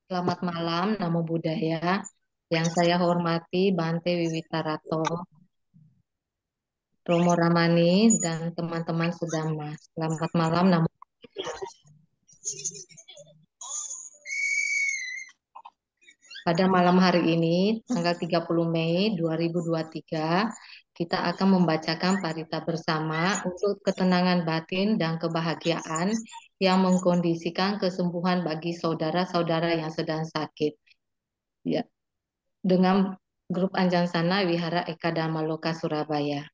Selamat malam, Namo Buddhaya. Yang saya hormati Bante Wiwitarato, Romo Ramani, dan teman-teman Sudama. Selamat malam, Namo. Pada malam hari ini, tanggal 30 Mei 2023, kita akan membacakan parita bersama untuk ketenangan batin dan kebahagiaan yang mengkondisikan kesembuhan bagi saudara-saudara yang sedang sakit. Ya, dengan grup Anjansana Wihara Eka Dharma Loka Surabaya,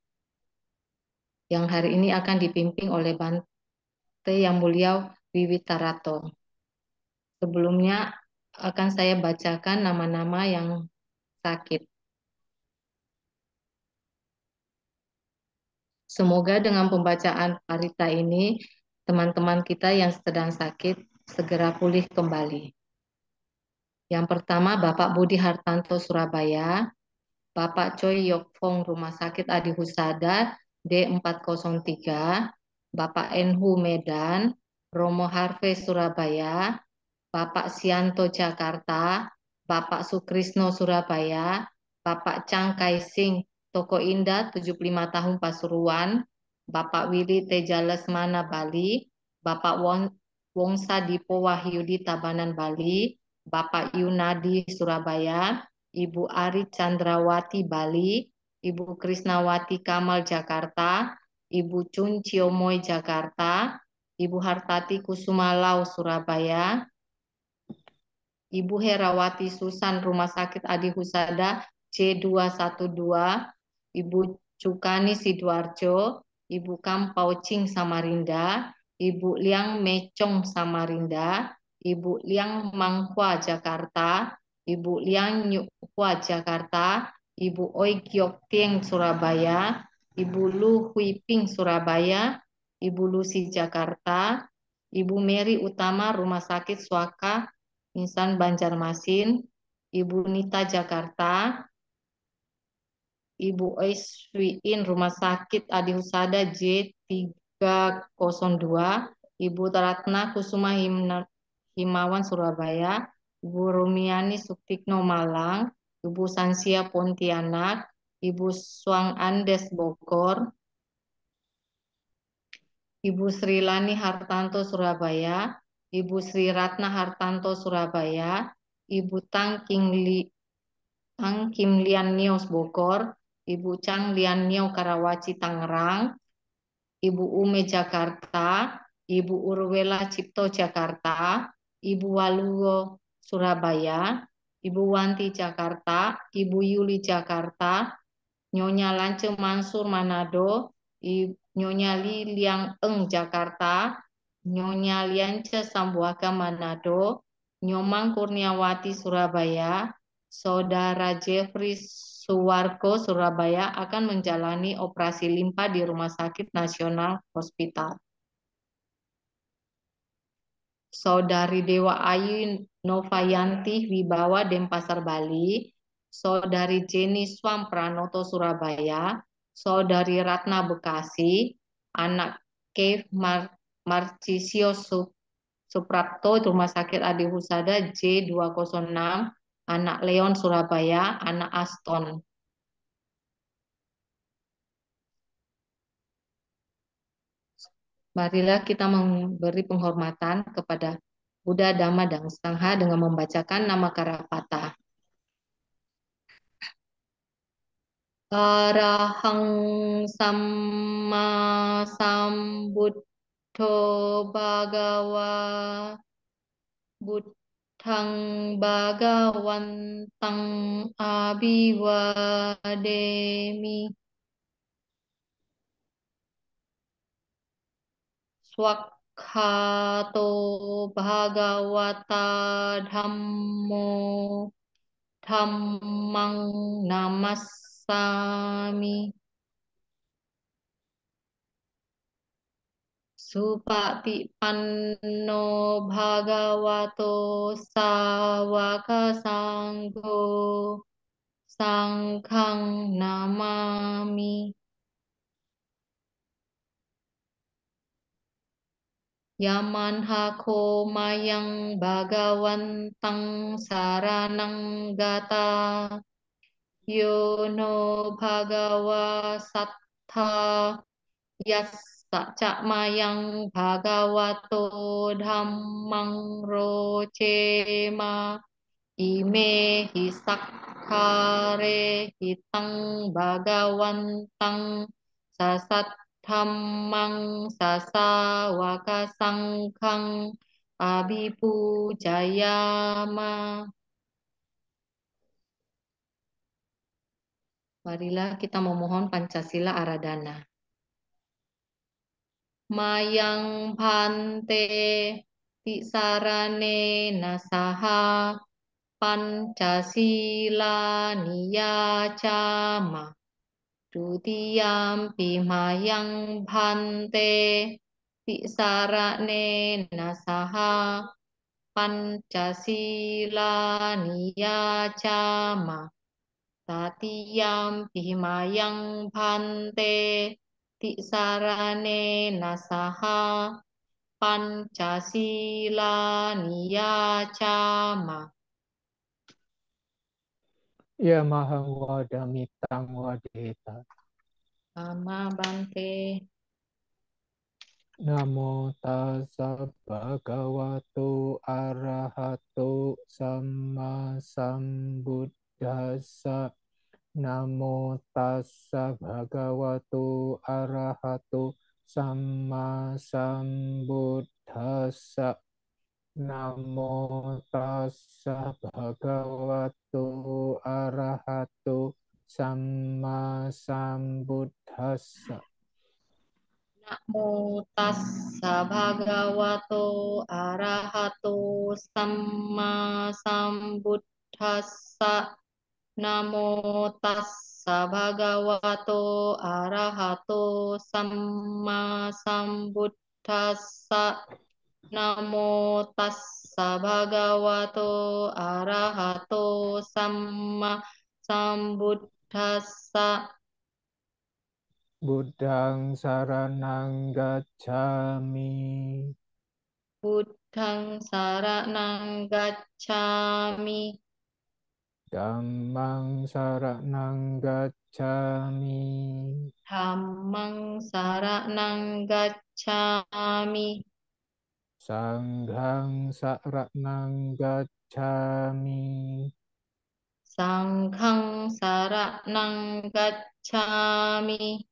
yang hari ini akan dipimpin oleh Bante Yang Mulia Wiwitarato. Sebelumnya akan saya bacakan nama-nama yang sakit. Semoga dengan pembacaan parita ini, teman-teman kita yang sedang sakit segera pulih kembali. Yang pertama, Bapak Budi Hartanto Surabaya, Bapak Choi Yok Fong Rumah Sakit Adi Husada D403, Bapak Enhu Medan, Romo Harvey Surabaya, Bapak Sianto Jakarta, Bapak Sukrisno Surabaya, Bapak Chang Kaising Toko Indah 75 tahun Pasuruan, Bapak Willy Teja Lesmana Bali, Bapak Wongsa Dipo Wahyudi Tabanan Bali, Bapak Yunadi Surabaya, Ibu Ari Chandrawati Bali, Ibu Krisnawati Kamal Jakarta, Ibu Chun Chiomoy Jakarta, Ibu Hartati Kusumalau Surabaya, Ibu Herawati Susan Rumah Sakit Adi Husada C212, Ibu Cukani Sidoarjo, Ibu Kampau Cing Samarinda, Ibu Liang Mecong Samarinda, Ibu Liang Manghua Jakarta, Ibu Liang Nyuhua Jakarta, Ibu Oi Gyok Tieng Surabaya, Ibu Lu Huiping Surabaya, Ibu Lucy Jakarta, Ibu Mary Utama Rumah Sakit Swaka Insan Banjarmasin, Ibu Nita Jakarta, Ibu Oiswiin Rumah Sakit Adi Husada J302, Ibu Ratna Kusuma Himawan Surabaya, Ibu Rumiani Suktikno Malang, Ibu Sansia Pontianak, Ibu Swang Andes Bogor, Ibu Sri Lani Hartanto Surabaya, Ibu Sri Ratna Hartanto Surabaya, Ibu Tang Kim Lian Nios Bogor, Ibu Chang Lian Nio Karawaci Tangerang, Ibu Ume Jakarta, Ibu Urwela Cipto Jakarta, Ibu Waluyo Surabaya, Ibu Wanti Jakarta, Ibu Yuli Jakarta, Nyonya Lance Mansur Manado, Nyonya Liang Eng Jakarta, Nyonya Liance Sambuaga Manado, Nyomang Kurniawati Surabaya, Saudara Jeffrey Suwargo Surabaya akan menjalani operasi limpa di Rumah Sakit Nasional Hospital. Saudari Dewa Ayu Novayanti Wibawa Denpasar Bali, Saudari Jenny Swam Pranoto Surabaya, Saudari Ratna Bekasi, anak Kev Marcisio Suprapto Rumah Sakit Adi Husada J206, anak Leon Surabaya, anak Aston. Marilah kita memberi penghormatan kepada Buddha, Dhamma, dan Sangha dengan membacakan nama Karapata. Arahang Samma Sambuddho Bhagawa Buddhang Bhagawantang Abhiwademi Swakhato Bhagawata Dhammo Dhammang Namassami Supatipanno Bhagavato Sawaka Sangho Sangkhang Namami. Yamanhako mayang bhagawantang saranang gata yono bhagawa sattha yassa cak mayang bhagavato dhammang rocema ime hisakkare hitang bhagawantang sasat dhammang sasawaka sangkhang abhipujayama. Marilah kita memohon Pancasila Aradhana. Mayang Bhante Tisarane Nasaha Pancasila Niyacama Dutiyampi Mayang Bhante Tisarane Nasaha Pancasila Niyacama Tatiyam pihimayang bhante tisarane nasaha pancasila niyacama. Ya mahang wadamitang wadeta. Ama bhante. Namo tassa bhagavato arahato samma sambuddhassa. Namo tassa bhagavato arahato samma sambuddhassa. Namo tassa bhagavato arahato samma sambuddhassa. Namo tassa bhagavato arahato samma sambuddhassa. Namo tassa bhagavato arahato samma sambuddhassa. Namo tassa bhagavato arahato samma sambuddhassa. Buddhang saranang gacchami. Buddhang saranang gacchami. Dhammang saranang gacchami. Dhammang saranang gacchami. Sanghang saranang gacchami. Sanghang saranang gacchami.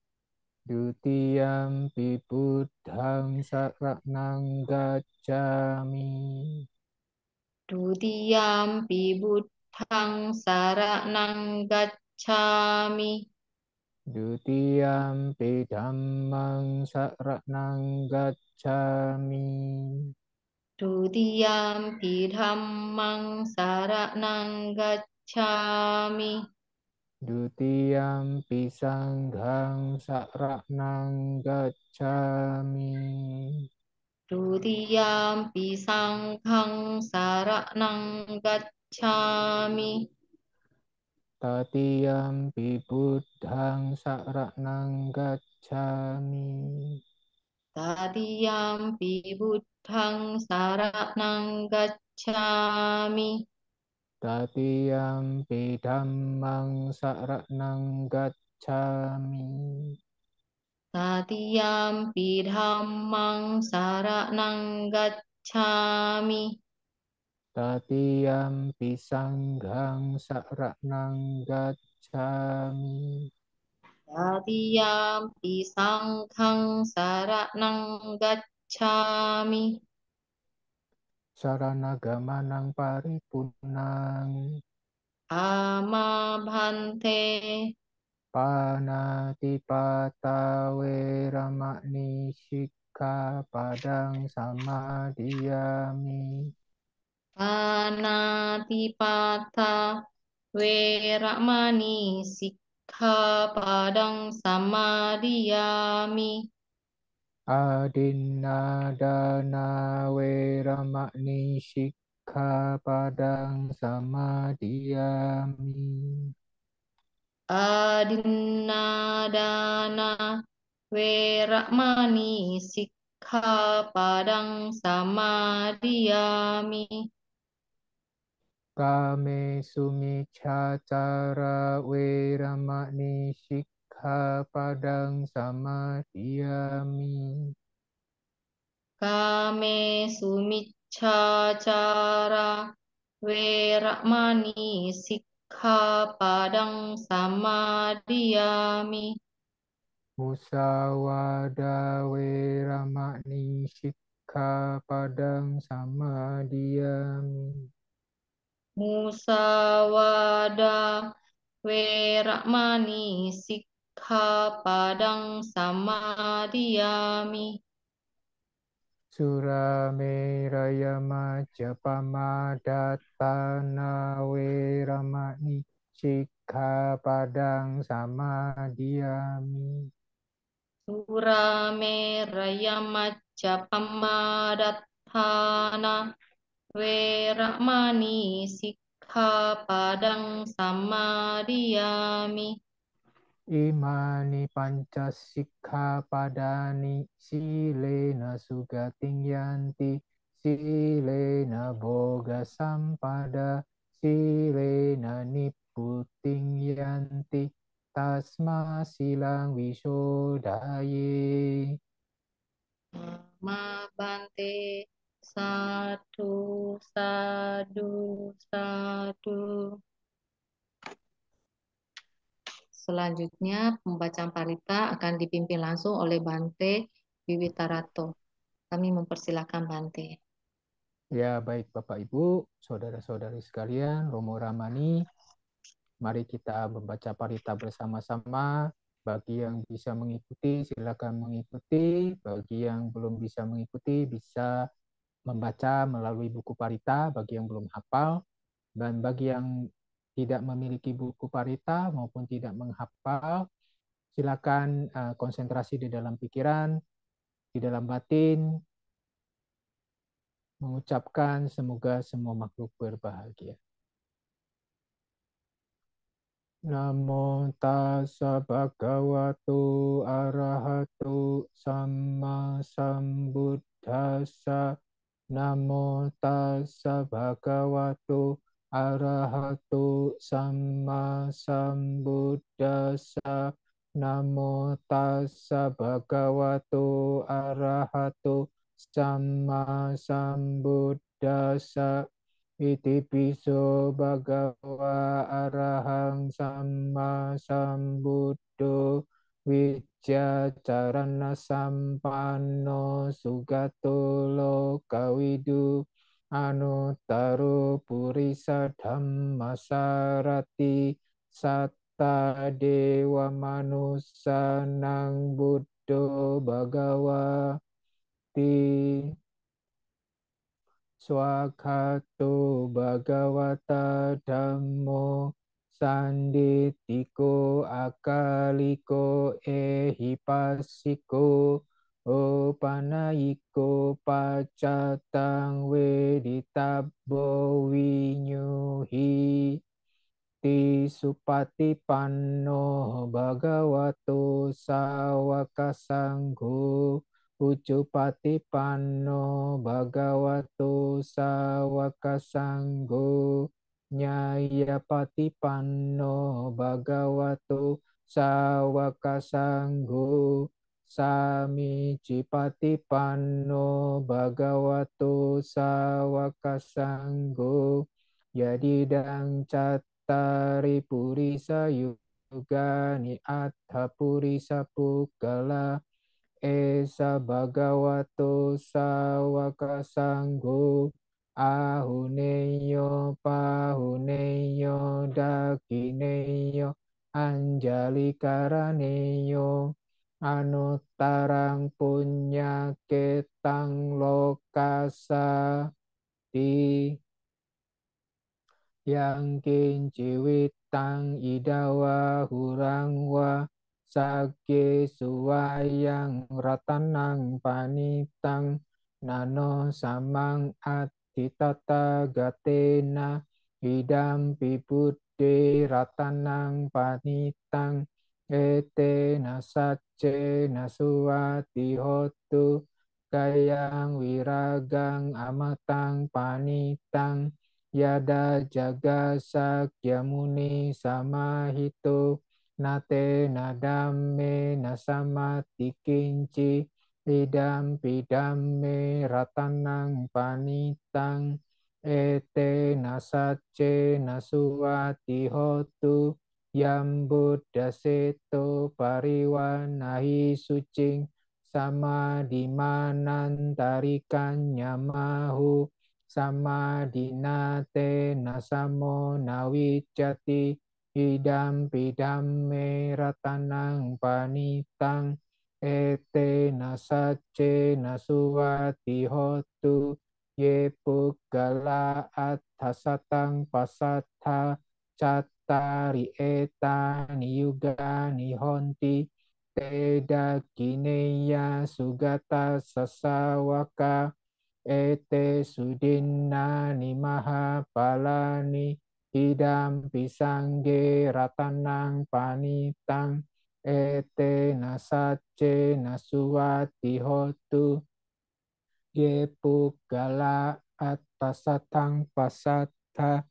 Dutiyampi buddhang saranang gacchami. Dutiyampi buddhang saranang gacchami. Dutiyampi dhammang saranang gacchami. Dutiyampi dhammang saranang gacchami. Dutiyampi sanghang saranang gacchami. Dutiyampi sanghang saranang gacchami. Tatiyampi buddhang saranang gacchami. Tatiyampi buddhang saranang gacchami. Tatiyampi dhammang saranang gacchami. Tatiyampi dhammang saranang gacchami. Tatiyampi sanghang saranang gacchami. Tatiyampi sanghang saranang gacchami. Saranagamanang paripurnang. Ama bhante. Panatipata weramani sikkhapadang samadhiyami. Panatipata weramani sikkhapadang samadhiyami. Adinnadana weramani sikkhapadang samadhiyami. Adinnadana weramani Sikkhapadang samadhiyami. Kame sumicacara weramani sikkhapadang samadhiyami. Kame sumiccācara weramani sikkhapadang samadhiyami. Musawada weramani sikkhapadang samadhiyami. Musawada weramani sikkhapadang samadhiyami. Surameraya majapamadatana weramani sikkhapadang samadhiyami. Surameraya majapamadatthana weramani sikkhapadang samadhiyami. Imani pancasikkhapadani silena sugating yanti silena boga sampada silena nipputing yanti tasma silang wisodaye. Ma Bante, sadu, sadu, sadu. Selanjutnya, pembacaan parita akan dipimpin langsung oleh Bante Wiwitarato. Kami mempersilahkan Bante. Ya, baik Bapak Ibu, saudara-saudari sekalian, Romo Ramani, mari kita membaca parita bersama-sama. Bagi yang bisa mengikuti, silakan mengikuti. Bagi yang belum bisa mengikuti, bisa membaca melalui buku parita bagi yang belum hafal. Dan bagi yang tidak memiliki buku parita maupun tidak menghafal, silakan konsentrasi di dalam pikiran, di dalam batin, mengucapkan semoga semua makhluk berbahagia. Namo tassa bhagavato arahato samma sambuddhassa. Namo tassa bhagavato arahato samma sambuddhassa. Namo tassa bhagavato arahato samma sambuddhassa. Iti piso bhagawa arahang samma sambuddho wiccacarana sampanno sugato lokawidu anuttaro purisa dhammasarati satta dewa manusanang buddho bhagawa ti. Swakato bhagavata dhammo sanditiko akaliko ehipassiko opanayiko pacatang wedittabbo vinyuhi. Ti supatipanno bhagavato sawaka sangho. Ucupatipanno bhagavato sawaka sangho. Nyayapatipanno bhagavato sawaka sangho. Samicipatipanno bhagavato sawaka sangho. Yadidang cattari purisa yugani attha purisa pukkala esa bhagavato sawaka sangho ahuneyo pahuneyo dakineyo anjali karaneyo anuttarang punya ketang lokasa di yang kinciwitang idawa hurangwa sage suwayang ratanang panitang nano samang atitata gatena idam pibuddhe ratanang panitang ete nasace nasuwati hotu gayang wiragang amatang panitang yada jaga sakyamuni samahito nate nadame nasamati kinci idam pidamme ratanang panitang ete nasace nasuwati hotu yam buddha seto pariwanahi sucing sama dimanantarikan nyamahu sama dinate nasamo nawicati idam pidamme ratanang panitang ete nasace nasuwati hotu ye puggala atthasatang pasatha cattari eta niyuga nihonti Teda kineya sugata sasawaka ete sudinna nimaha palani idam pisangge ratanang panitang ete nasace nasuwati hotu ye puggala attasatang pasatta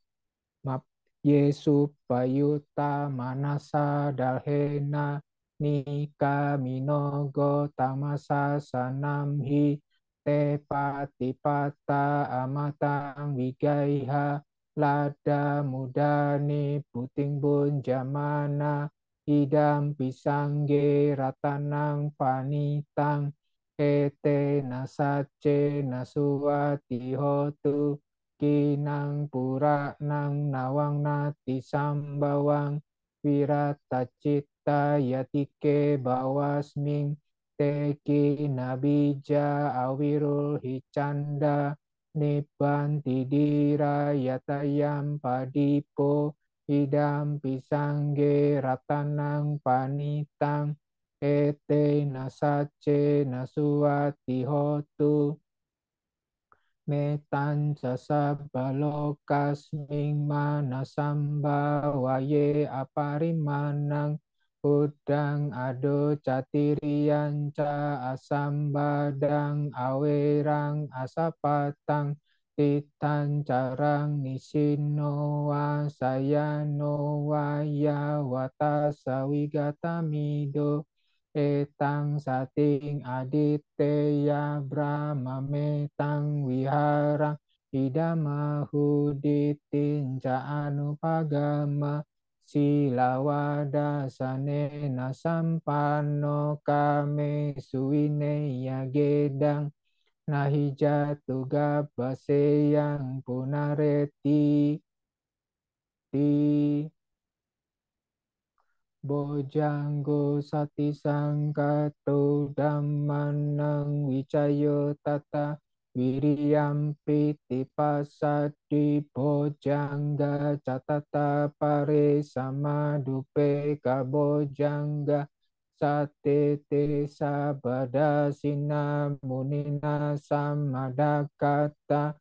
map Yesu payuta manasa dalhena nika minogo tamasa sanamhi te patipata amatang wigaiha lada mudani puting bun jamana idam pisangge ratanang panitang ete nasace nasuwati hotu kinang pura nang nawang nati sambawang wiratacita yatike bawasming teki nabija awirul hicanda niban tidira yatayam padipo idam pisangge ratanang panitang ete nasace nasuwati hotu metan sasabalokas manasamba waye aparimanang udang ado catirian ca asambadang awerang asapatang titan carang nisino wasayano waya watasa wigatamido etang sating aditeya brahma metang wiharang idamahu ditinca anupagama silawada sanena sampano kame suwine yagedang nahijatu gabaseyang punareti ti Bojanggo sati sangkato dhammanang wicayo tata wiriyam piti pasadi bojangga catata pare sama dupe kabojangga sate te sabada sina munina samadakata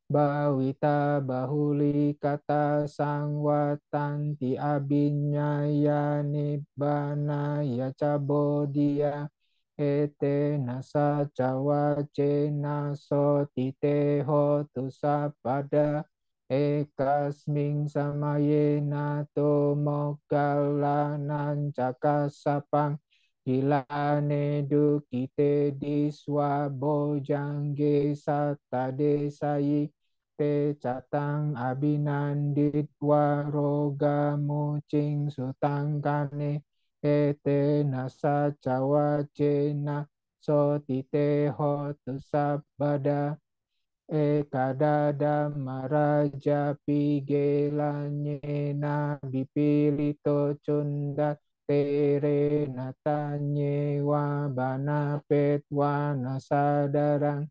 Bawita bahuli kata sangwatanti abinyaya nibbana yaca bodhiya ete nasa cawa cena so tite hotu sapada ekasming samaye nato mogala nancakasapang Gilane dukite diswa bojangge satade sayi te catang abinandit waroga mucing sutangkane ete nasa cawa cena so tite hotu sabada kadada maraja pigelanye na bipilito cunda tere natanye wa bana petwa nasadarang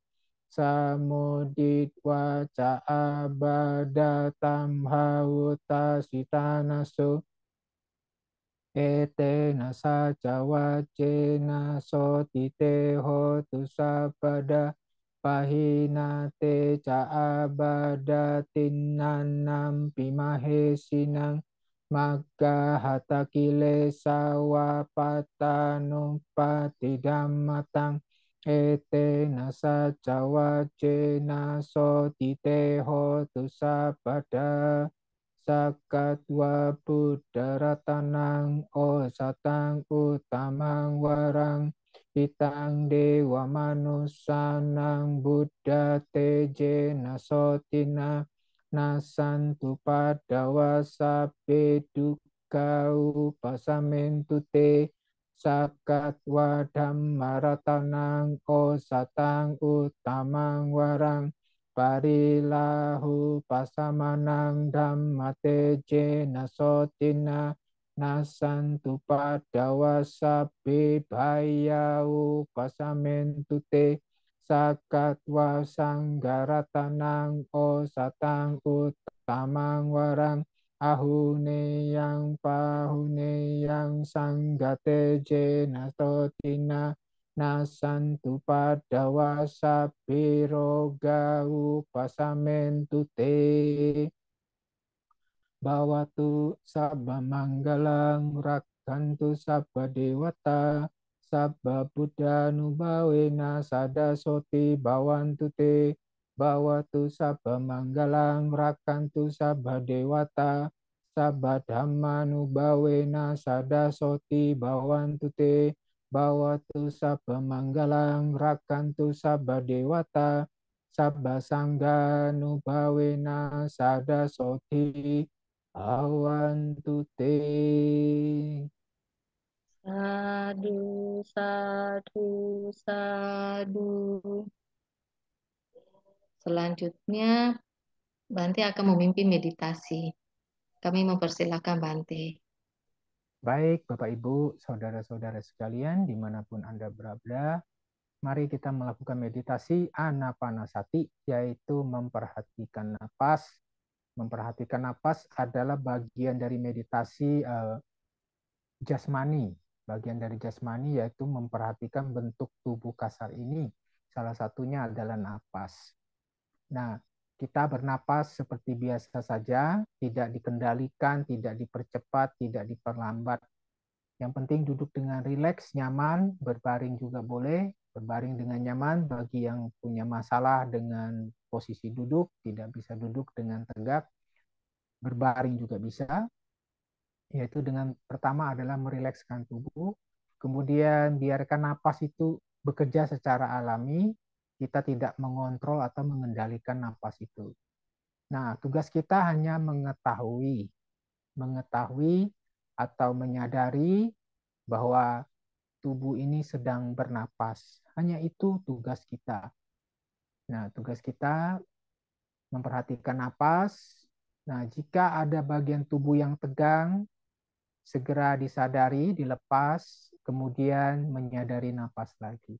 samudit waca abada tamhauta sitanaso ete nasa cawa cena so tite hotu sapada pahina te ca abada tinnanam pimahe sinang magga hata kile sawa patano patidammatang ete nasa cawa cena so tite ho tu sabada sakatwa budara tanang o satang utamang warang pitang dewa manusanang buddha teje nasotina nasantu padawa sabe duka upasamentu te sakat wadam maratanang o satang utamang warang parilahu pasamanang dhammate jena sotina nasantu padawa sabe bhayau pasamentu te sakat wasanggaratanang o satang utamang warang ahune yang pahune yang sanggate jena totina nasantu padawa sabiro gau pasamentu te bawatu sabba manggalang rakantu sabba dewata sabba buddha nubawena sada soti bawantu te bawatu sabba manggalang rakantu sabba dewata sabba dhamma nubawena sada soti bawantu te bawatu sabba manggalang rakantu sabba dewata sabba sangga nubawena sada soti awantu te. Sadu, sadu, sadu. Selanjutnya, Bante akan memimpin meditasi. Kami mempersilahkan Bante. Baik, Bapak Ibu, saudara-saudara sekalian, dimanapun Anda berada, mari kita melakukan meditasi anapanasati, yaitu memperhatikan napas. Memperhatikan napas adalah bagian dari meditasi jasmani. Bagian dari jasmani yaitu memperhatikan bentuk tubuh kasar ini. Salah satunya adalah napas. Nah, kita bernapas seperti biasa saja, tidak dikendalikan, tidak dipercepat, tidak diperlambat. Yang penting duduk dengan rileks, nyaman, berbaring juga boleh. Berbaring dengan nyaman bagi yang punya masalah dengan posisi duduk, tidak bisa duduk dengan tegak, berbaring juga bisa. Yaitu dengan pertama adalah merilekskan tubuh, kemudian biarkan napas itu bekerja secara alami, kita tidak mengontrol atau mengendalikan napas itu. Nah, tugas kita hanya mengetahui atau menyadari bahwa tubuh ini sedang bernapas. Hanya itu tugas kita. Nah, tugas kita memperhatikan napas. Nah, jika ada bagian tubuh yang tegang, segera disadari, dilepas, kemudian menyadari napas lagi.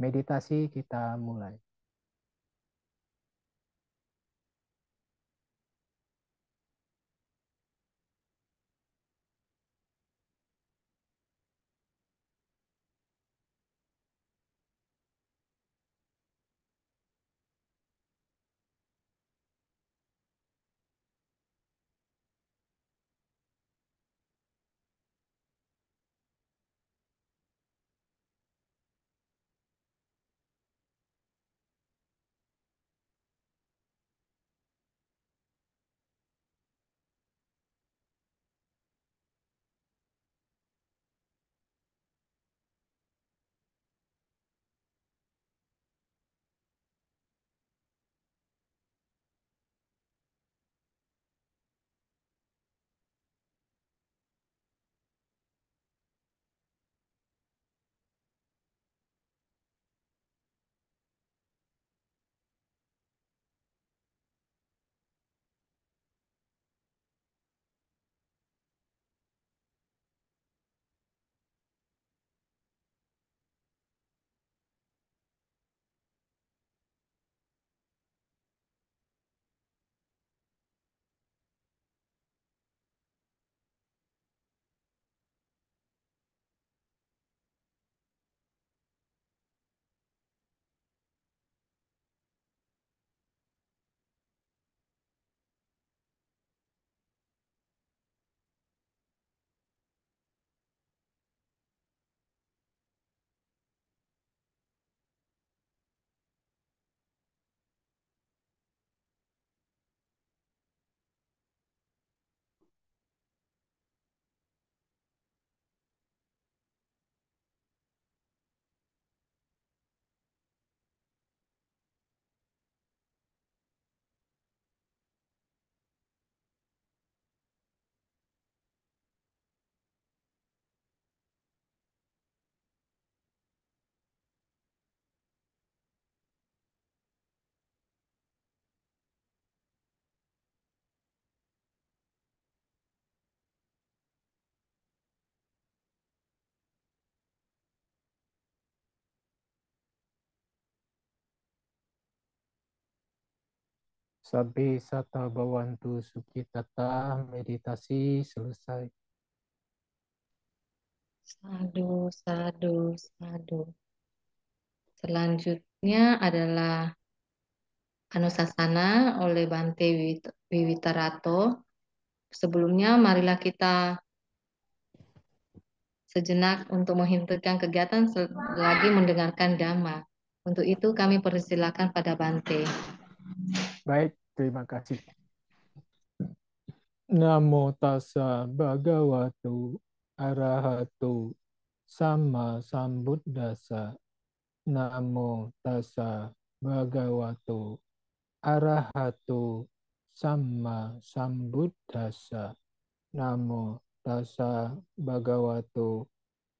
Meditasi kita mulai. Sabi sata bawantu sukitata, meditasi selesai. Sadu, sadu, sadu. Selanjutnya adalah Anusasana oleh Bante Wiwitarato. Sebelumnya, marilah kita sejenak untuk menghentikan kegiatan selagi mendengarkan Dhamma. Untuk itu kami persilakan pada Bante. Baik, terima kasih. Namo tassa bhagavato arahato sama sambuddhassa. Namo tassa bhagavato arahato sama sambuddhassa. Namo tassa bhagavato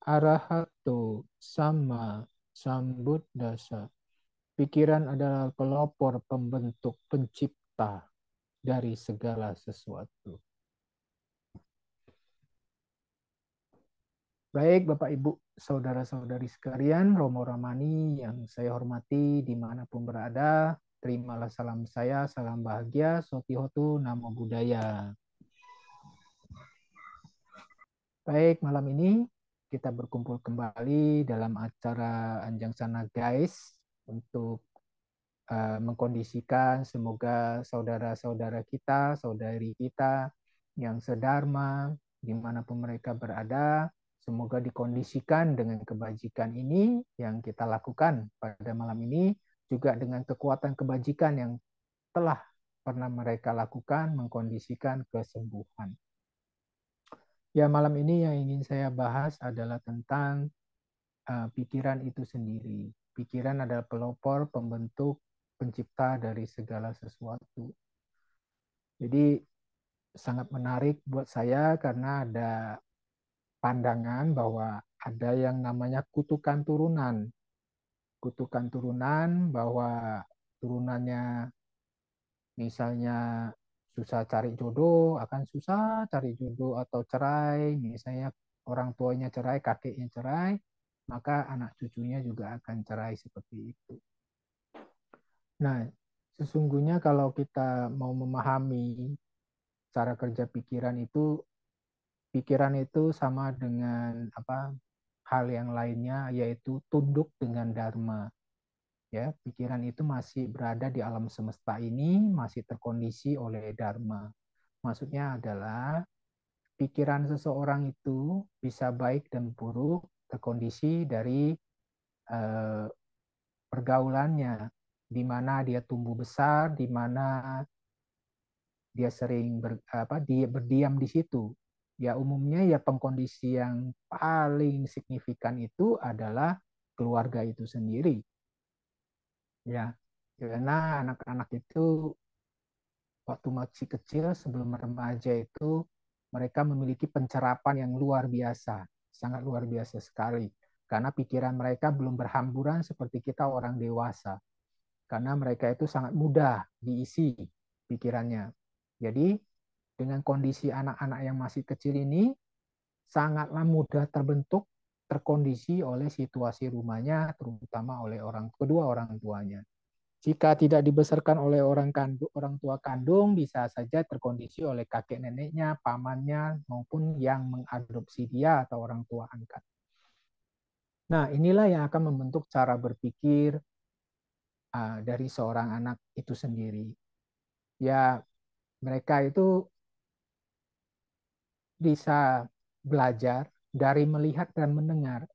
arahato sama sambuddhassa. Pikiran adalah pelopor pembentuk pencipta dari segala sesuatu. Baik, Bapak Ibu, saudara-saudari sekalian, Romo Ramani yang saya hormati dimanapun berada, terimalah salam saya, salam bahagia, Sotihotu, Namo Buddhaya. Baik, malam ini kita berkumpul kembali dalam acara Anjang Sana Guys untuk mengkondisikan semoga saudara-saudara kita, saudari kita yang sedharma dimanapun mereka berada, semoga dikondisikan dengan kebajikan ini yang kita lakukan pada malam ini, juga dengan kekuatan kebajikan yang telah pernah mereka lakukan mengkondisikan kesembuhan. Ya, malam ini yang ingin saya bahas adalah tentang pikiran itu sendiri. Pikiran adalah pelopor pembentuk pencipta dari segala sesuatu. Jadi sangat menarik buat saya karena ada pandangan bahwa ada yang namanya kutukan turunan. Kutukan turunan bahwa turunannya misalnya susah cari jodoh, akan susah cari jodoh atau cerai, misalnya orang tuanya cerai, kakeknya cerai, maka anak cucunya juga akan cerai seperti itu. Nah, sesungguhnya kalau kita mau memahami cara kerja pikiran itu sama dengan hal yang lainnya, yaitu tunduk dengan dharma. Ya, pikiran itu masih berada di alam semesta ini, masih terkondisi oleh dharma. Maksudnya adalah pikiran seseorang itu bisa baik dan buruk terkondisi dari eh, pergaulannya, di mana dia tumbuh besar, di mana dia sering dia berdiam di situ. Ya umumnya ya pengkondisi yang paling signifikan itu adalah keluarga itu sendiri. Ya, karena anak-anak itu waktu masih kecil sebelum remaja itu mereka memiliki pencerapan yang luar biasa, sangat luar biasa sekali. Karena pikiran mereka belum berhamburan seperti kita orang dewasa. Karena mereka itu sangat mudah diisi pikirannya. Jadi dengan kondisi anak-anak yang masih kecil ini sangatlah mudah terbentuk, terkondisi oleh situasi rumahnya, terutama oleh kedua orang tuanya. Jika tidak dibesarkan oleh orang tua kandung, bisa saja terkondisi oleh kakek neneknya, pamannya, maupun yang mengadopsi dia atau orang tua angkat. Nah, inilah yang akan membentuk cara berpikir dari seorang anak itu sendiri. Ya, mereka itu bisa belajar dari melihat dan mendengar.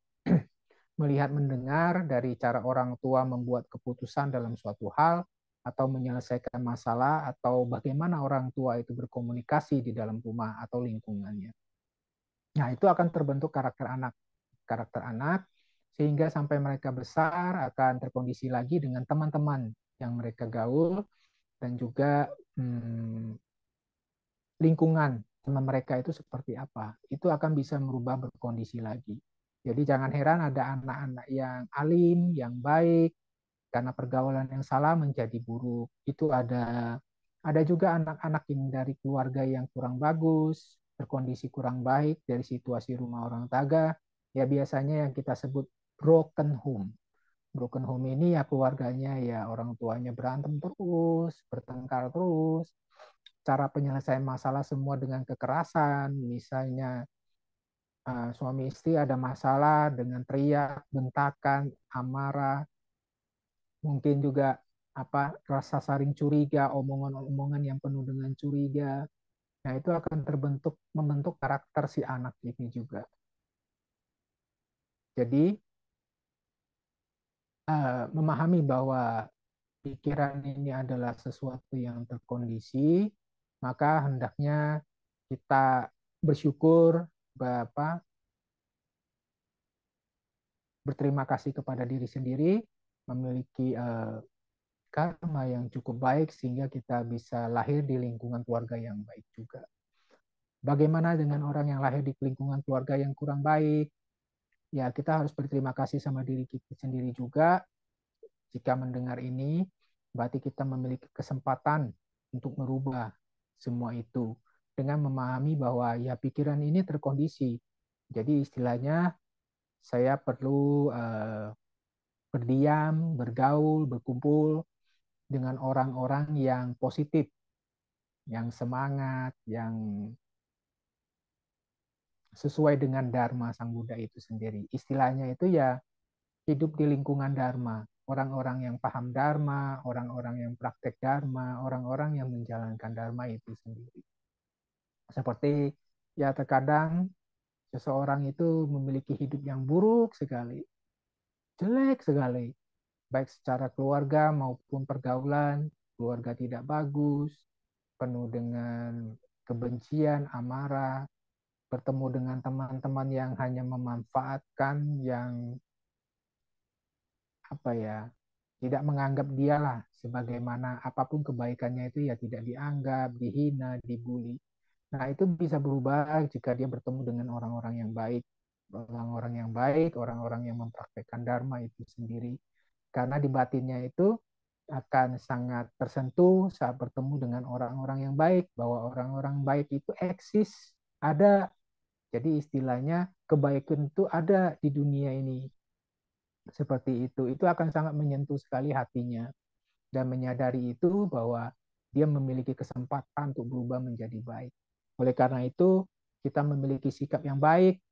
Melihat mendengar dari cara orang tua membuat keputusan dalam suatu hal, atau menyelesaikan masalah, atau bagaimana orang tua itu berkomunikasi di dalam rumah atau lingkungannya. Nah, itu akan terbentuk karakter anak, sehingga sampai mereka besar akan terkondisi lagi dengan teman-teman yang mereka gaul, dan juga lingkungan teman mereka itu seperti apa. Itu akan bisa merubah berkondisi lagi. Jadi jangan heran ada anak-anak yang alim, yang baik, karena pergaulan yang salah menjadi buruk. Itu ada juga anak-anak yang dari keluarga yang kurang bagus, berkondisi kurang baik dari situasi rumah orang tangga, ya biasanya yang kita sebut broken home. Broken home ini ya keluarganya ya orang tuanya berantem terus, bertengkar terus. Cara penyelesaian masalah semua dengan kekerasan, misalnya suami istri ada masalah dengan teriak, bentakan, amarah, mungkin juga rasa saling curiga, omongan-omongan yang penuh dengan curiga. Nah, itu akan membentuk karakter si anak ini juga. Jadi, memahami bahwa pikiran ini adalah sesuatu yang terkondisi, maka hendaknya kita bersyukur, berterima kasih kepada diri sendiri, memiliki karma yang cukup baik sehingga kita bisa lahir di lingkungan keluarga yang baik juga. Bagaimana dengan orang yang lahir di lingkungan keluarga yang kurang baik? Ya, kita harus berterima kasih sama diri kita sendiri juga. Jika mendengar ini, berarti kita memiliki kesempatan untuk merubah semua itu dengan memahami bahwa ya pikiran ini terkondisi. Jadi istilahnya saya perlu berdiam, bergaul, berkumpul dengan orang-orang yang positif, yang semangat, yang sesuai dengan Dharma Sang Buddha itu sendiri. Istilahnya itu ya hidup di lingkungan Dharma. Orang-orang yang paham Dharma, orang-orang yang praktek Dharma, orang-orang yang menjalankan Dharma itu sendiri. Seperti ya terkadang seseorang itu memiliki hidup yang buruk sekali, jelek sekali, baik secara keluarga maupun pergaulan, keluarga tidak bagus, penuh dengan kebencian, amarah, bertemu dengan teman-teman yang hanya memanfaatkan, yang tidak menganggap dialah sebagaimana apapun kebaikannya itu ya tidak dianggap, dihina, dibully. Nah, itu bisa berubah jika dia bertemu dengan orang-orang yang baik, orang-orang yang mempraktekkan dharma itu sendiri. Karena di batinnya itu akan sangat tersentuh saat bertemu dengan orang-orang yang baik, bahwa orang-orang baik itu eksis, ada. Jadi istilahnya kebaikan itu ada di dunia ini. Seperti itu akan sangat menyentuh sekali hatinya. Dan menyadari itu bahwa dia memiliki kesempatan untuk berubah menjadi baik. Oleh karena itu, kita memiliki sikap yang baik,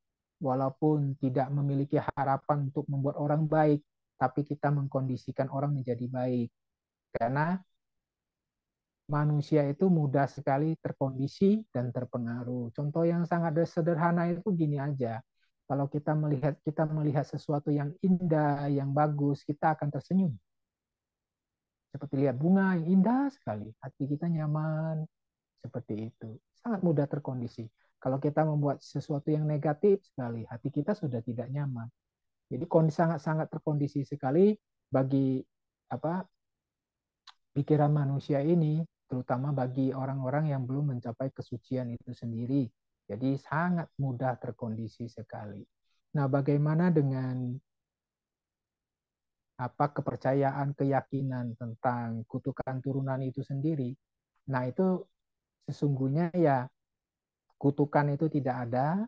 walaupun tidak memiliki harapan untuk membuat orang baik, tapi kita mengkondisikan orang menjadi baik. Karena manusia itu mudah sekali terkondisi dan terpengaruh. Contoh yang sangat sederhana itu gini aja. Kalau kita melihat sesuatu yang indah, yang bagus, kita akan tersenyum. Seperti lihat bunga yang indah sekali, hati kita nyaman, seperti itu. Sangat mudah terkondisi. Kalau kita membuat sesuatu yang negatif sekali, hati kita sudah tidak nyaman. Jadi sangat-sangat terkondisi sekali bagi pikiran manusia ini, terutama bagi orang-orang yang belum mencapai kesucian itu sendiri. Jadi sangat mudah terkondisi sekali. Nah, bagaimana dengan kepercayaan, keyakinan tentang kutukan turunan itu sendiri? Nah, itu sesungguhnya ya kutukan itu tidak ada,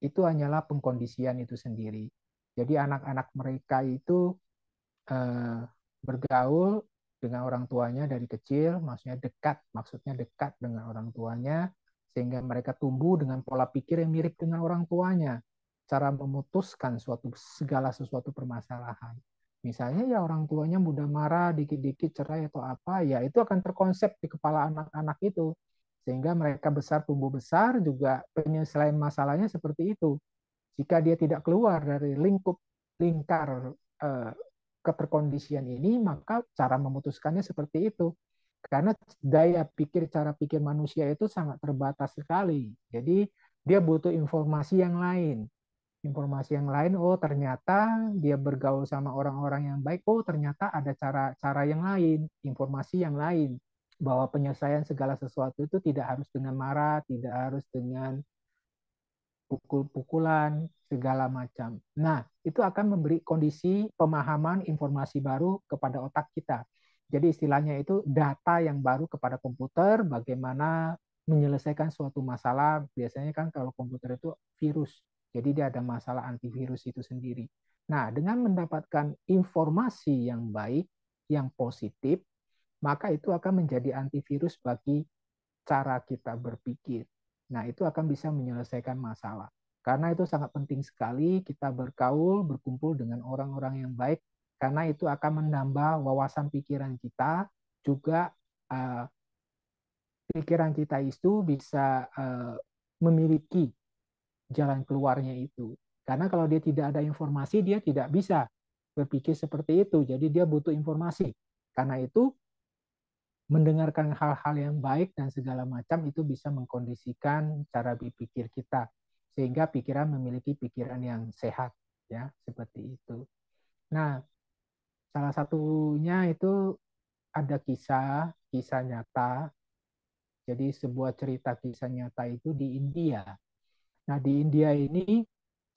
itu hanyalah pengkondisian itu sendiri. Jadi anak-anak mereka itu eh, bergaul dengan orang tuanya dari kecil, maksudnya dekat dengan orang tuanya, sehingga mereka tumbuh dengan pola pikir yang mirip dengan orang tuanya, cara memutuskan segala sesuatu permasalahan. Misalnya ya orang tuanya mudah marah, dikit-dikit cerai atau apa, ya itu akan terkonsep di kepala anak-anak itu. Sehingga mereka tumbuh besar juga penyelesaian masalahnya seperti itu. Jika dia tidak keluar dari lingkar eh, keterkondisian ini, maka cara memutuskannya seperti itu. Karena cara pikir manusia itu sangat terbatas sekali. Jadi dia butuh informasi yang lain. Informasi yang lain, oh ternyata dia bergaul sama orang-orang yang baik, oh ternyata ada cara-cara yang lain, informasi yang lain. Bahwa penyelesaian segala sesuatu itu tidak harus dengan marah, tidak harus dengan pukul-pukulan, segala macam. Nah, itu akan memberi kondisi pemahaman informasi baru kepada otak kita. Jadi istilahnya itu data yang baru kepada komputer, bagaimana menyelesaikan suatu masalah. Biasanya kan kalau komputer itu virus, jadi dia ada masalah antivirus itu sendiri. Nah, dengan mendapatkan informasi yang baik, yang positif, maka itu akan menjadi antivirus bagi cara kita berpikir. Nah, itu akan bisa menyelesaikan masalah. Karena itu sangat penting sekali kita bergaul, berkumpul dengan orang-orang yang baik, karena itu akan menambah wawasan pikiran kita, juga pikiran kita itu bisa memiliki jalan keluarnya itu. Karena kalau dia tidak ada informasi, dia tidak bisa berpikir seperti itu. Jadi dia butuh informasi. Karena itu mendengarkan hal-hal yang baik dan segala macam itu bisa mengkondisikan cara berpikir kita sehingga pikiran memiliki pikiran yang sehat, ya, seperti itu. Nah, salah satunya itu ada kisah nyata. Jadi sebuah cerita kisah nyata itu di India. Nah, di India ini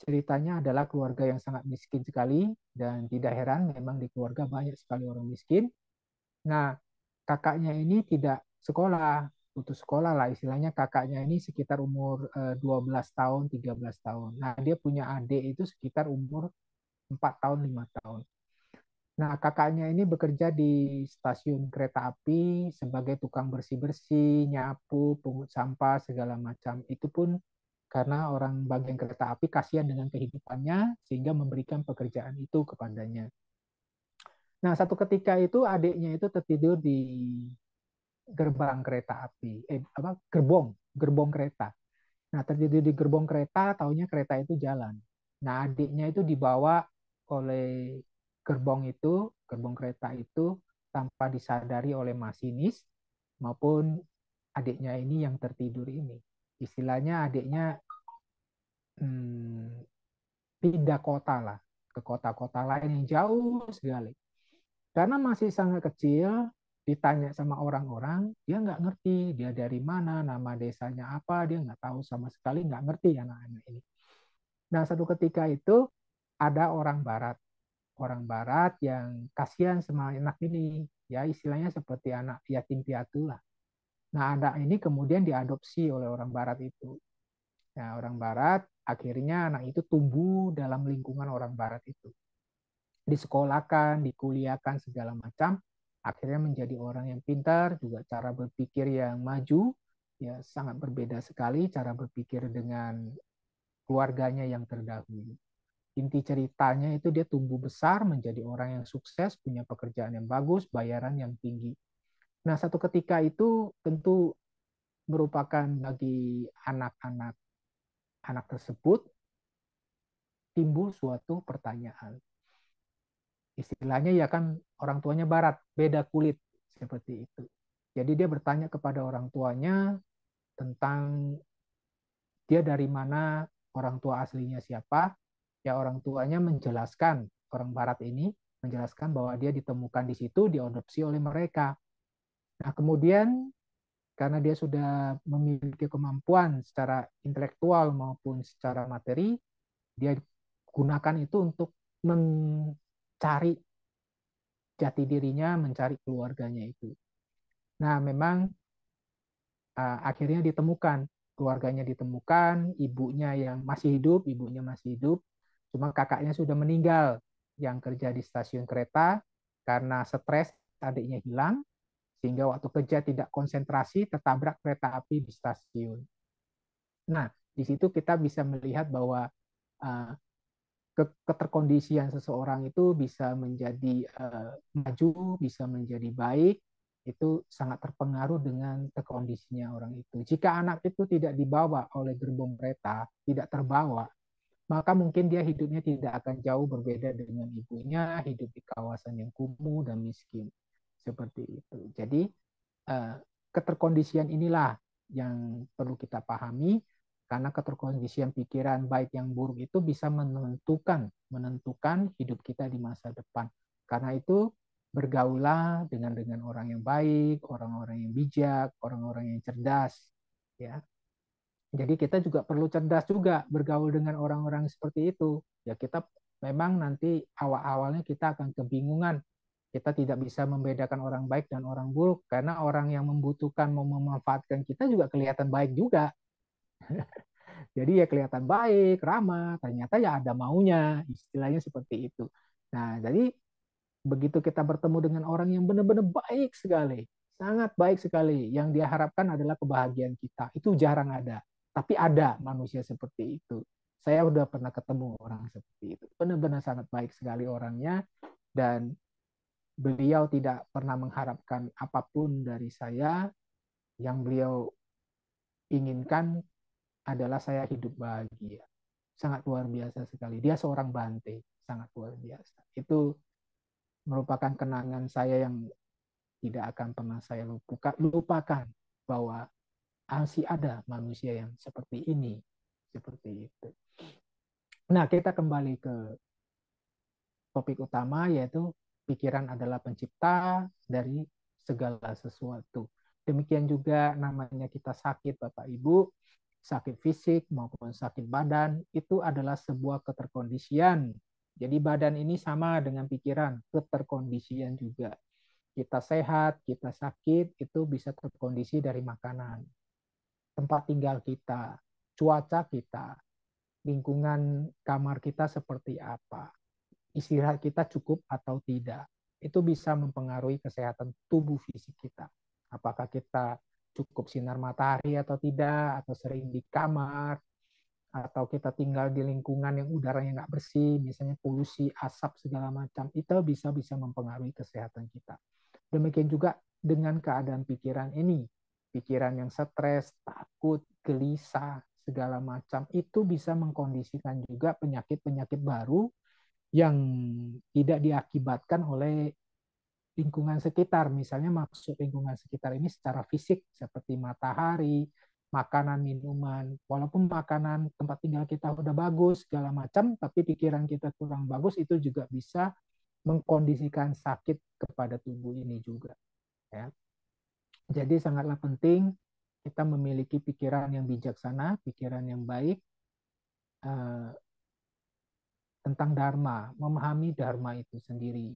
ceritanya adalah keluarga yang sangat miskin sekali dan tidak heran memang di keluarga banyak sekali orang miskin. Nah, kakaknya ini tidak sekolah, putus sekolah lah istilahnya. Kakaknya ini sekitar umur 12 tahun, 13 tahun. Nah, dia punya adik itu sekitar umur 4 tahun, 5 tahun. Nah, kakaknya ini bekerja di stasiun kereta api sebagai tukang bersih-bersih, nyapu, pungut sampah, segala macam. Itu pun karena orang bagian kereta api kasihan dengan kehidupannya sehingga memberikan pekerjaan itu kepadanya. Nah, satu ketika itu adiknya itu tertidur di gerbang kereta api, gerbong kereta. Nah, tertidur di gerbong kereta, taunya kereta itu jalan. Nah, adiknya itu dibawa oleh gerbong kereta itu tanpa disadari oleh masinis maupun adiknya ini yang tertidur ini. Istilahnya adiknya hmm, pindah kota lah, ke kota-kota lain yang jauh sekali. Karena masih sangat kecil, ditanya sama orang-orang, dia nggak ngerti dia dari mana, nama desanya apa, dia nggak tahu sama sekali, nggak ngerti anak-anak ini. Nah, satu ketika itu ada orang Barat yang kasihan sama anak ini, ya istilahnya seperti anak yatim piatu lah. Nah, anak ini kemudian diadopsi oleh orang Barat itu. Nah, orang Barat akhirnya anak itu tumbuh dalam lingkungan orang Barat itu, disekolahkan, dikuliahkan segala macam, akhirnya menjadi orang yang pintar, juga cara berpikir yang maju, ya sangat berbeda sekali cara berpikir dengan keluarganya yang terdahulu. Inti ceritanya itu dia tumbuh besar menjadi orang yang sukses, punya pekerjaan yang bagus, bayaran yang tinggi. Nah, satu ketika itu tentu merupakan bagi anak-anak tersebut timbul suatu pertanyaan. Istilahnya ya kan orang tuanya Barat, beda kulit seperti itu. Jadi dia bertanya kepada orang tuanya tentang dia dari mana, orang tua aslinya siapa. Ya orang tuanya menjelaskan, orang Barat ini menjelaskan bahwa dia ditemukan di situ, diadopsi oleh mereka. Nah kemudian karena dia sudah memiliki kemampuan secara intelektual maupun secara materi, dia gunakan itu untuk mencari jati dirinya, mencari keluarganya itu. Nah, memang akhirnya ditemukan, keluarganya ditemukan, ibunya masih hidup, cuma kakaknya sudah meninggal yang kerja di stasiun kereta karena stres adiknya hilang, sehingga waktu kerja tidak konsentrasi, tertabrak kereta api di stasiun. Nah, di situ kita bisa melihat bahwa uh, keterkondisian seseorang itu bisa menjadi maju, bisa menjadi baik, itu sangat terpengaruh dengan terkondisinya orang itu. Jika anak itu tidak dibawa oleh gerbong kereta, tidak terbawa, maka mungkin dia hidupnya tidak akan jauh berbeda dengan ibunya, hidup di kawasan yang kumuh dan miskin. Seperti itu. Jadi keterkondisian inilah yang perlu kita pahami, karena keterkondisian pikiran baik yang buruk itu bisa menentukan hidup kita di masa depan. Karena itu bergaulah dengan orang yang baik, orang-orang yang bijak, orang-orang yang cerdas, ya. Jadi kita juga perlu cerdas juga bergaul dengan orang-orang seperti itu. Ya kita memang nanti awal-awalnya kita akan kebingungan. Kita tidak bisa membedakan orang baik dan orang buruk karena orang yang membutuhkan mau memanfaatkan kita juga kelihatan baik juga. Jadi ya kelihatan baik, ramah, ternyata ya ada maunya, istilahnya seperti itu. Nah, jadi begitu kita bertemu dengan orang yang benar-benar baik sekali, sangat baik sekali, yang dia harapkan adalah kebahagiaan kita, itu jarang ada. Tapi ada manusia seperti itu. Saya udah pernah ketemu orang seperti itu. Benar-benar sangat baik sekali orangnya, dan beliau tidak pernah mengharapkan apapun dari saya. Yang beliau inginkan adalah saya hidup bahagia. Sangat luar biasa sekali. Dia seorang Bante, sangat luar biasa. Itu merupakan kenangan saya yang tidak akan pernah saya lupakan, bahwa masih ada manusia yang seperti ini, seperti itu. Nah, kita kembali ke topik utama, yaitu pikiran adalah pencipta dari segala sesuatu. Demikian juga namanya kita sakit, Bapak Ibu, sakit fisik maupun sakit badan, itu adalah sebuah keterkondisian. Jadi badan ini sama dengan pikiran, keterkondisian juga. Kita sehat, kita sakit, itu bisa terkondisi dari makanan, tempat tinggal kita, cuaca kita, lingkungan kamar kita seperti apa, istirahat kita cukup atau tidak. Itu bisa mempengaruhi kesehatan tubuh fisik kita. Apakah kita cukup sinar matahari atau tidak, atau sering di kamar, atau kita tinggal di lingkungan yang udaranya nggak bersih, misalnya polusi, asap segala macam, itu bisa mempengaruhi kesehatan kita. Demikian juga dengan keadaan pikiran ini, pikiran yang stres, takut, gelisah, segala macam, itu bisa mengkondisikan juga penyakit-penyakit baru yang tidak diakibatkan oleh lingkungan sekitar. Misalnya maksud lingkungan sekitar ini secara fisik, seperti matahari, makanan, minuman. Walaupun makanan tempat tinggal kita udah bagus, segala macam, tapi pikiran kita kurang bagus, itu juga bisa mengkondisikan sakit kepada tubuh ini juga. Ya. Jadi sangatlah penting kita memiliki pikiran yang bijaksana, pikiran yang baik, tentang dharma, memahami dharma itu sendiri.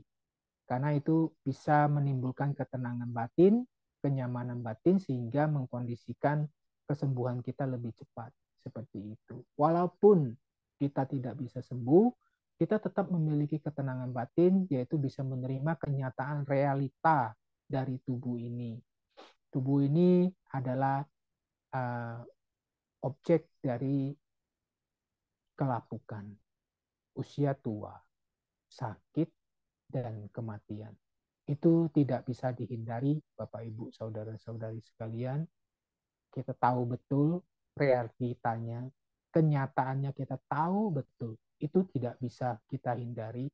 Karena itu bisa menimbulkan ketenangan batin, kenyamanan batin, sehingga mengkondisikan kesembuhan kita lebih cepat. Seperti itu. Walaupun kita tidak bisa sembuh, kita tetap memiliki ketenangan batin, yaitu bisa menerima kenyataan realita dari tubuh ini. Tubuh ini adalah objek dari kelapukan, usia tua, sakit, dan kematian. Itu tidak bisa dihindari, Bapak Ibu, saudara-saudari sekalian. Kita tahu betul realitanya, kenyataannya kita tahu betul. Itu tidak bisa kita hindari.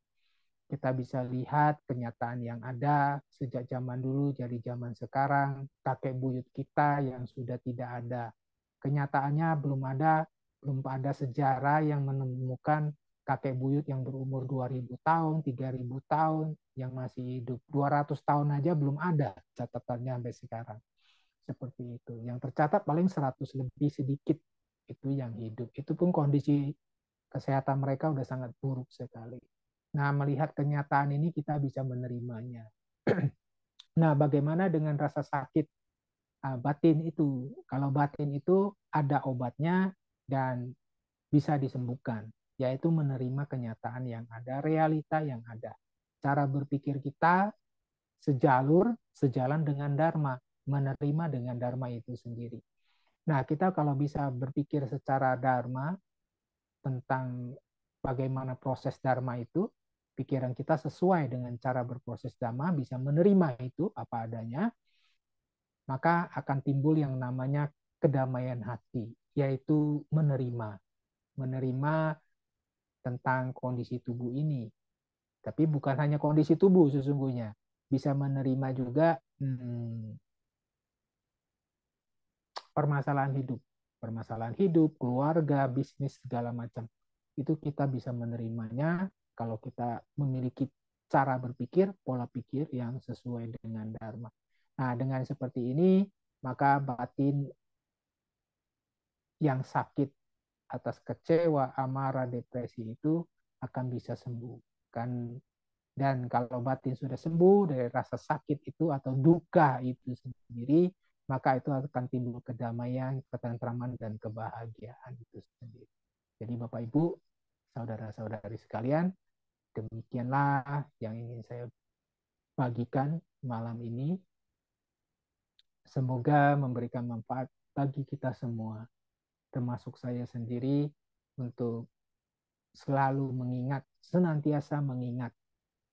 Kita bisa lihat kenyataan yang ada sejak zaman dulu jadi zaman sekarang, kakek buyut kita yang sudah tidak ada. Kenyataannya belum ada sejarah yang menemukan kakek buyut yang berumur 2000 tahun, 3000 tahun, yang masih hidup. 200 tahun aja belum ada catatannya sampai sekarang. Seperti itu. Yang tercatat paling 100 lebih sedikit itu yang hidup. Itu pun kondisi kesehatan mereka udah sangat buruk sekali. Nah, melihat kenyataan ini kita bisa menerimanya. Nah, bagaimana dengan rasa sakit batin itu? Kalau batin itu ada obatnya dan bisa disembuhkan, yaitu menerima kenyataan yang ada, realita yang ada. Cara berpikir kita sejalan dengan dharma, menerima dengan dharma itu sendiri. Nah, kita kalau bisa berpikir secara dharma tentang bagaimana proses dharma itu, pikiran kita sesuai dengan cara berproses dharma, bisa menerima itu apa adanya, maka akan timbul yang namanya kedamaian hati, yaitu menerima tentang kondisi tubuh ini. Tapi bukan hanya kondisi tubuh sesungguhnya, bisa menerima juga permasalahan hidup, keluarga, bisnis, segala macam. Itu kita bisa menerimanya kalau kita memiliki cara berpikir, pola pikir yang sesuai dengan dharma. Nah, dengan seperti ini, maka batin yang sakit atas kecewa, amarah, depresi itu akan bisa sembuh. Dan kalau batin sudah sembuh dari rasa sakit itu atau duka itu sendiri, maka itu akan timbul kedamaian, ketentraman, dan kebahagiaan itu sendiri. Jadi Bapak Ibu, saudara-saudari sekalian, demikianlah yang ingin saya bagikan malam ini. Semoga memberikan manfaat bagi kita semua, termasuk saya sendiri, untuk selalu mengingat, senantiasa mengingat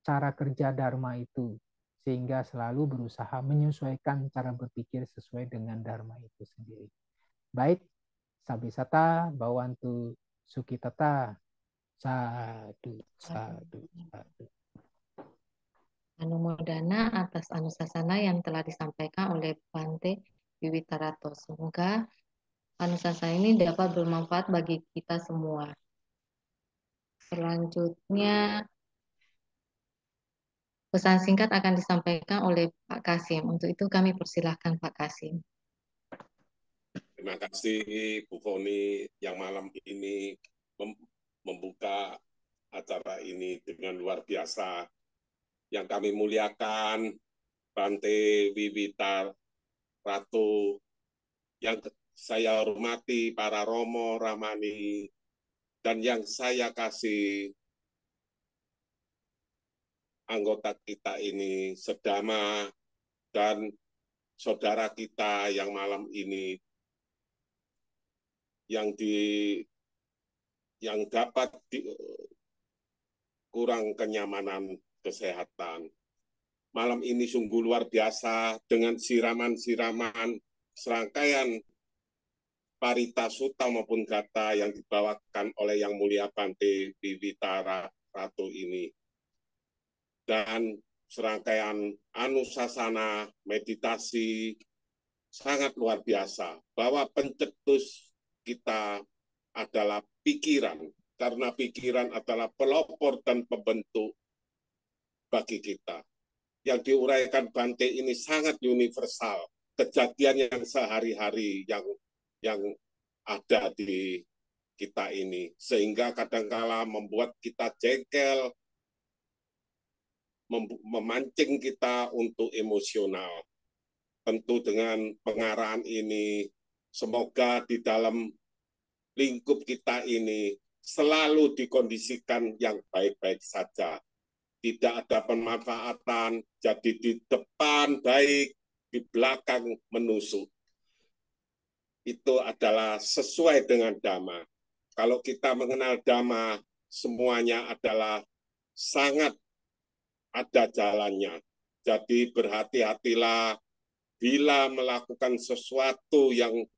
cara kerja Dharma itu, sehingga selalu berusaha menyesuaikan cara berpikir sesuai dengan Dharma itu sendiri. Baik, Sabisata, Bawantu, Sukitata, sadu, sadu, sadu. Anumodana atas anusasana yang telah disampaikan oleh Bante Wiwitarato. Semoga anusasana ini dapat bermanfaat bagi kita semua. Selanjutnya, pesan singkat akan disampaikan oleh Pak Kasim. Untuk itu kami persilahkan Pak Kasim. Terima kasih Bu Foni yang malam ini membuka acara ini dengan luar biasa. Yang kami muliakan Bante Wiwitar Ratu, yang saya hormati para Romo Ramani, dan yang saya kasih anggota kita ini Sedama dan saudara kita yang malam ini yang dapat kurang kenyamanan kesehatan. Malam ini sungguh luar biasa dengan siraman-siraman serangkaian parita sutta maupun gata yang dibawakan oleh Yang Mulia Bante Wiwitara Ratu ini. Dan serangkaian anusasana, meditasi, sangat luar biasa. Bahwa pencetus kita adalah pikiran, karena pikiran adalah pelopor dan pembentuk bagi kita. Yang diuraikan Bante ini sangat universal, kejadian yang sehari-hari yang ada di kita ini, sehingga kadangkala membuat kita jengkel, memancing kita untuk emosional. Tentu dengan pengarahan ini, semoga di dalam lingkup kita ini selalu dikondisikan yang baik-baik saja. Tidak ada pemanfaatan, jadi di depan baik, di belakang menusuk. Itu adalah sesuai dengan Dhamma. Kalau kita mengenal Dhamma, semuanya adalah sangat ada jalannya. Jadi berhati-hatilah bila melakukan sesuatu yang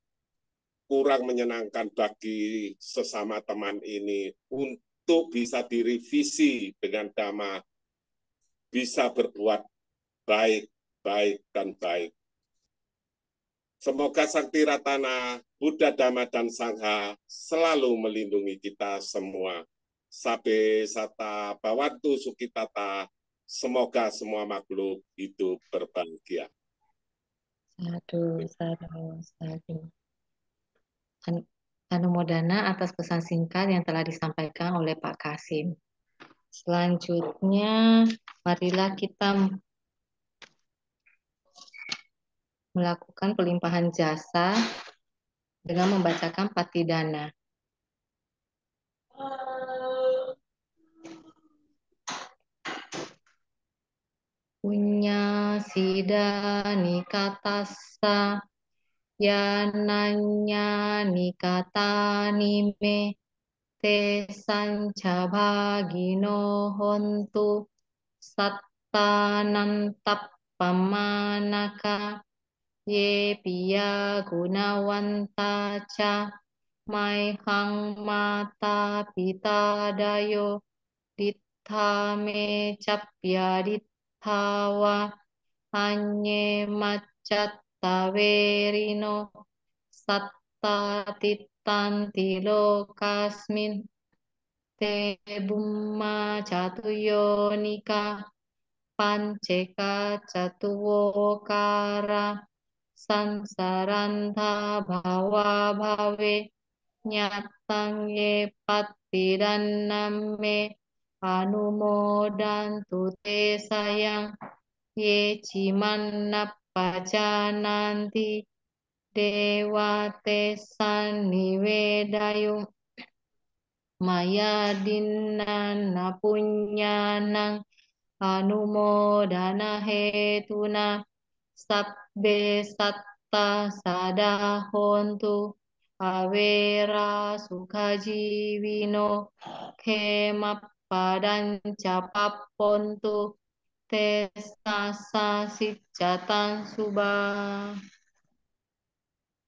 kurang menyenangkan bagi sesama teman ini, untuk bisa direvisi dengan Dhamma, bisa berbuat baik, baik, dan baik. Semoga Sakti Ratana, Buddha, Dhamma, dan Sangha selalu melindungi kita semua. Sabe Sata Bawantu Sukitata, semoga semua makhluk hidup berbahagia. Sadu, sadu, sadu. Anumodana atas pesan singkat yang telah disampaikan oleh Pak Kasim. Selanjutnya, marilah kita melakukan pelimpahan jasa dengan membacakan Patidana. Punya sida nikatasa yananya nikata nime te sanca bhagino hontu sattanam tappamanaka ye piya gunawanta ca maihang mata pita dayo dittha me capya ditthawa anye maccatta verino satta tittanti lokasmin te bumma catuyonika panceka catuwokara sansaranta bhava bhave nyatang ye pattiranname anumodantu te sayang ye cimanap pajananti dewatesan niwedayo maya dinana punyanang anumodana hetuna sabbe satta sadahontu avera sukajivino kemappadan capapontu tesasa sijatan subah.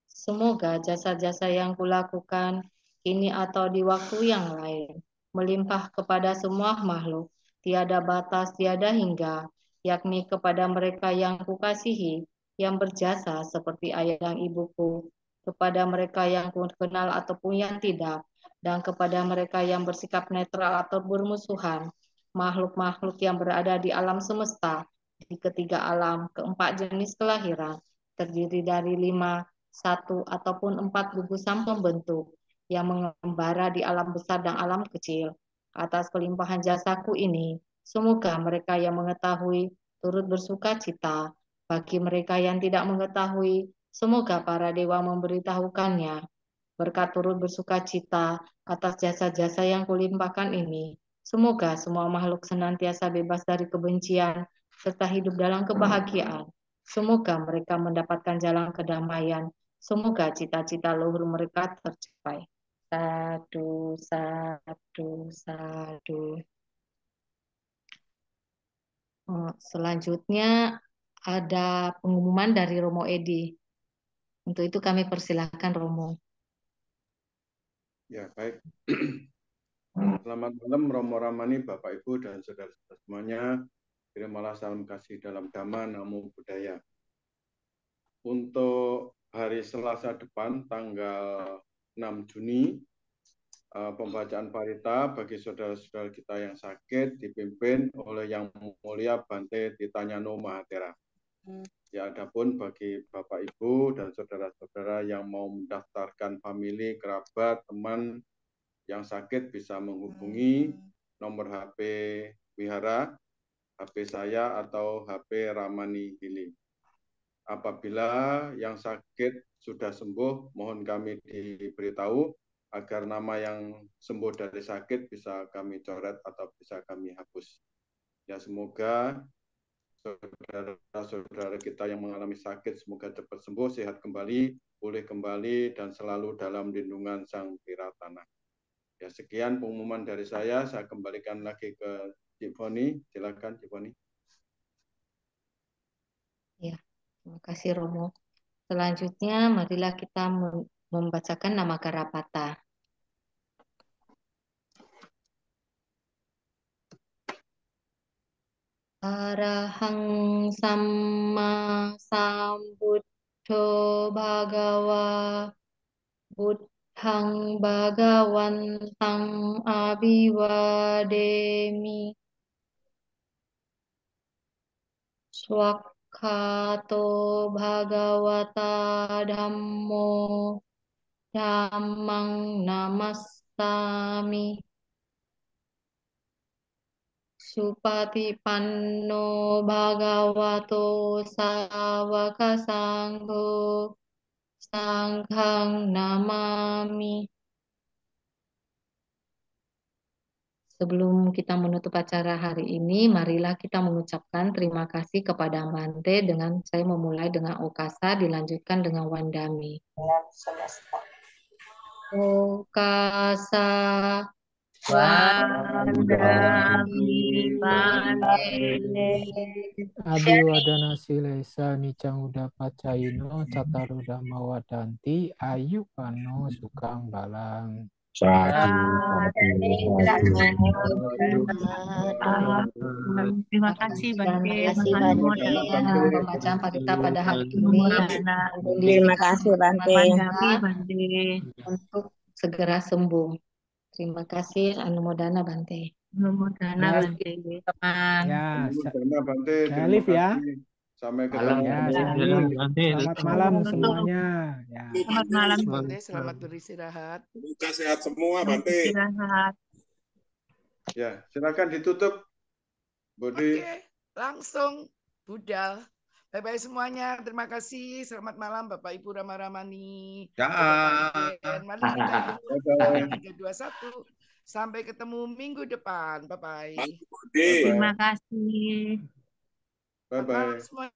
Semoga jasa-jasa yang kulakukan kini atau di waktu yang lain melimpah kepada semua makhluk, tiada batas, tiada hingga, yakni kepada mereka yang kukasihi, yang berjasa seperti ayah dan ibuku, kepada mereka yang kenal ataupun yang tidak, dan kepada mereka yang bersikap netral atau bermusuhan, makhluk-makhluk yang berada di alam semesta, di ketiga alam, keempat jenis kelahiran, terdiri dari 5, 1 ataupun 4 gugusan pembentuk yang mengembara di alam besar dan alam kecil. Atas kelimpahan jasaku ini, semoga mereka yang mengetahui turut bersuka cita. Bagi mereka yang tidak mengetahui, semoga para dewa memberitahukannya. Berkat turut bersuka cita atas jasa-jasa yang kulimpahkan ini, semoga semua makhluk senantiasa bebas dari kebencian serta hidup dalam kebahagiaan. Semoga mereka mendapatkan jalan kedamaian. Semoga cita-cita luhur mereka tercapai. Sadu, sadu, sadu. Selanjutnya ada pengumuman dari Romo Edi. Untuk itu kami persilahkan Romo. Ya, baik. Selamat malam Romo Ramani, Bapak Ibu dan saudara-saudara semuanya. Terimalah salam kasih dalam Dhamma, Namo Buddhaya. Untuk hari Selasa depan, tanggal 6 Juni, pembacaan parita bagi saudara-saudara kita yang sakit dipimpin oleh Yang Mulia Bante Titanyano Mahatera. Ya, adapun bagi Bapak Ibu dan saudara-saudara yang mau mendaftarkan famili, kerabat, teman yang sakit bisa menghubungi nomor HP Wihara, HP saya atau HP Ramani Healing. Apabila yang sakit sudah sembuh, mohon kami diberitahu agar nama yang sembuh dari sakit bisa kami coret atau bisa kami hapus. Ya, semoga saudara-saudara kita yang mengalami sakit semoga cepat sembuh, sehat kembali, pulih kembali, dan selalu dalam lindungan Sang Wiratana. Ya, sekian pengumuman dari saya kembalikan lagi ke Ciponi. Silakan Ciponi. Ya, terima kasih Romo. Selanjutnya marilah kita membacakan nama Garapata. Arahang Samma Sambuddho Bhagawa Buddhang Bhagawantang Abhiwademi Swakhato Bhagavata Dhammo Dhammang Namastami Supatipanno Bhagavato Sawaka Sangho Sanghang Namami. Sebelum kita menutup acara hari ini, marilah kita mengucapkan terima kasih kepada Bante dengan saya memulai dengan Okasa, dilanjutkan dengan Wandami. Okasa Wandami Bante Abiwadana silesa nicang udapacaino cataruda mawadanti ayu pano sukang balang. Terima kasih Bante. Pembacaan parita pada hari ini. Terima kasih Bante. Untuk segera sembuh. Terima kasih Anumodana Bante. Anumodana Bante. Ya, Bante. Saya live ya. Sampai ketemu. Ya, selamat malam semuanya. Ya. Selamat malam Bante, selamat beristirahat. Semoga sehat semua, Bante. Ya, silakan ditutup. Budi. Oke, langsung Buddha Bye-bye semuanya. Terima kasih. Selamat malam Bapak Ibu Rama Ramani. Ya. Bapak Iden. Mari kita hitung 3, 2, 1. Sampai ketemu minggu depan. Bye-bye. Pak Budi. Terima kasih. Bye-bye. Semua.